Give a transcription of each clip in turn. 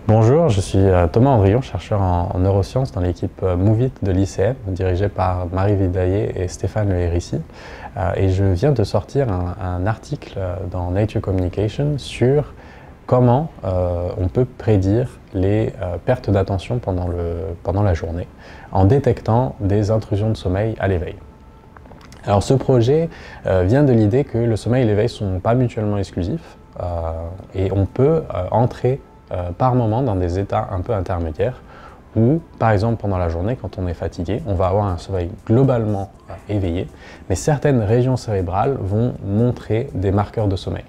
Bonjour, je suis Thomas Andrion, chercheur en neurosciences dans l'équipe MOVIT de l'ICM, dirigée par Marie Vidaillé et Stéphane Le Hérissi. Et je viens de sortir un article dans Nature Communication sur comment on peut prédire les pertes d'attention pendant la journée en détectant des intrusions de sommeil à l'éveil. Alors ce projet vient de l'idée que le sommeil et l'éveil ne sont pas mutuellement exclusifs et on peut entrer par moment dans des états un peu intermédiaires où, par exemple, pendant la journée, quand on est fatigué, on va avoir un sommeil globalement éveillé, mais certaines régions cérébrales vont montrer des marqueurs de sommeil.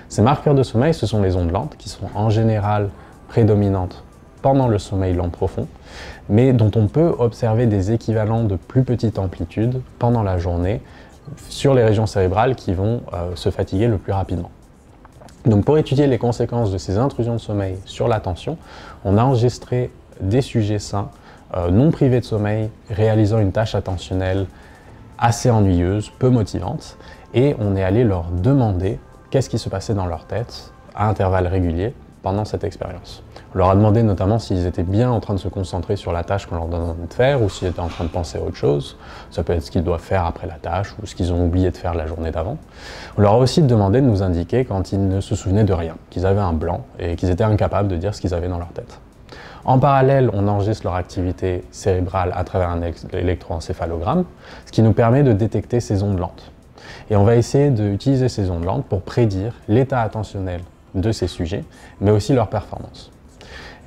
Ces marqueurs de sommeil, ce sont les ondes lentes qui sont en général prédominantes pendant le sommeil lent profond, mais dont on peut observer des équivalents de plus petite amplitude pendant la journée sur les régions cérébrales qui vont se fatiguer le plus rapidement. Donc pour étudier les conséquences de ces intrusions de sommeil sur l'attention, on a enregistré des sujets sains, non privés de sommeil, réalisant une tâche attentionnelle assez ennuyeuse, peu motivante, et on est allé leur demander qu'est-ce qui se passait dans leur tête à intervalles réguliers pendant cette expérience. On leur a demandé notamment s'ils étaient bien en train de se concentrer sur la tâche qu'on leur demande de faire ou s'ils étaient en train de penser à autre chose. Ça peut être ce qu'ils doivent faire après la tâche ou ce qu'ils ont oublié de faire la journée d'avant. On leur a aussi demandé de nous indiquer quand ils ne se souvenaient de rien, qu'ils avaient un blanc et qu'ils étaient incapables de dire ce qu'ils avaient dans leur tête. En parallèle, on enregistre leur activité cérébrale à travers un électroencéphalogramme, ce qui nous permet de détecter ces ondes lentes. Et on va essayer d'utiliser ces ondes lentes pour prédire l'état attentionnel de ces sujets, mais aussi leur performance.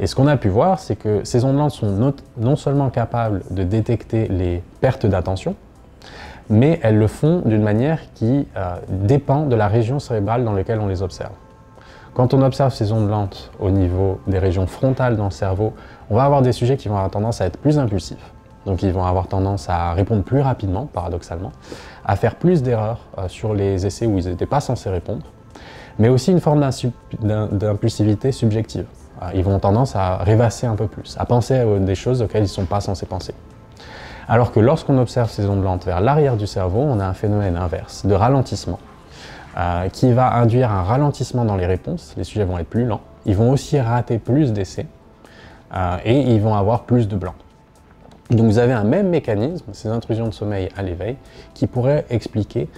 Et ce qu'on a pu voir, c'est que ces ondes lentes sont non seulement capables de détecter les pertes d'attention, mais elles le font d'une manière qui dépend de la région cérébrale dans laquelle on les observe. Quand on observe ces ondes lentes au niveau des régions frontales dans le cerveau, on va avoir des sujets qui vont avoir tendance à être plus impulsifs. Donc ils vont avoir tendance à répondre plus rapidement, paradoxalement, à faire plus d'erreurs sur les essais où ils n'étaient pas censés répondre, mais aussi une forme d'impulsivité subjective. Ils vont tendance à rêvasser un peu plus, à penser à des choses auxquelles ils ne sont pas censés penser. Alors que lorsqu'on observe ces ondes lentes vers l'arrière du cerveau, on a un phénomène inverse, de ralentissement, qui va induire un ralentissement dans les réponses. Les sujets vont être plus lents, ils vont aussi rater plus d'essais et ils vont avoir plus de blancs. Donc vous avez un même mécanisme, ces intrusions de sommeil à l'éveil, qui pourrait expliquer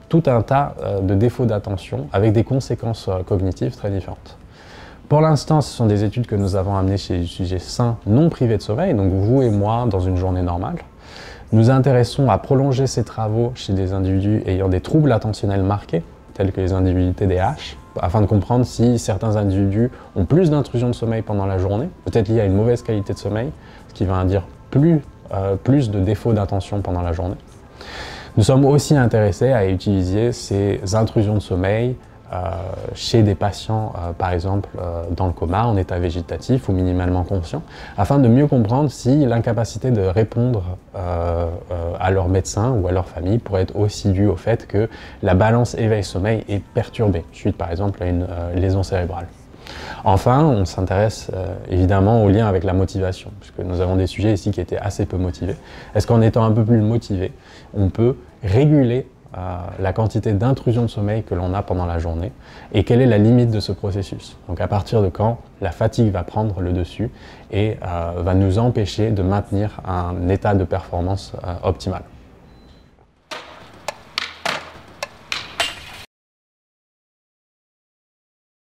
tout un tas de défauts d'attention avec des conséquences cognitives très différentes. Pour l'instant, ce sont des études que nous avons amenées chez des sujets sains non privés de sommeil, donc vous et moi dans une journée normale. Nous intéressons à prolonger ces travaux chez des individus ayant des troubles attentionnels marqués, tels que les individus TDAH, afin de comprendre si certains individus ont plus d'intrusions de sommeil pendant la journée, peut-être liées à une mauvaise qualité de sommeil, ce qui va induire plus de défauts d'attention pendant la journée. Nous sommes aussi intéressés à utiliser ces intrusions de sommeil chez des patients, par exemple, dans le coma, en état végétatif ou minimalement conscient, afin de mieux comprendre si l'incapacité de répondre à leur médecin ou à leur famille pourrait être aussi due au fait que la balance éveil-sommeil est perturbée, suite par exemple à une lésion cérébrale. Enfin, on s'intéresse évidemment au lien avec la motivation, puisque nous avons des sujets ici qui étaient assez peu motivés. Est-ce qu'en étant un peu plus motivé, on peut réguler la quantité d'intrusion de sommeil que l'on a pendant la journée et quelle est la limite de ce processus? Donc à partir de quand la fatigue va prendre le dessus et va nous empêcher de maintenir un état de performance optimal.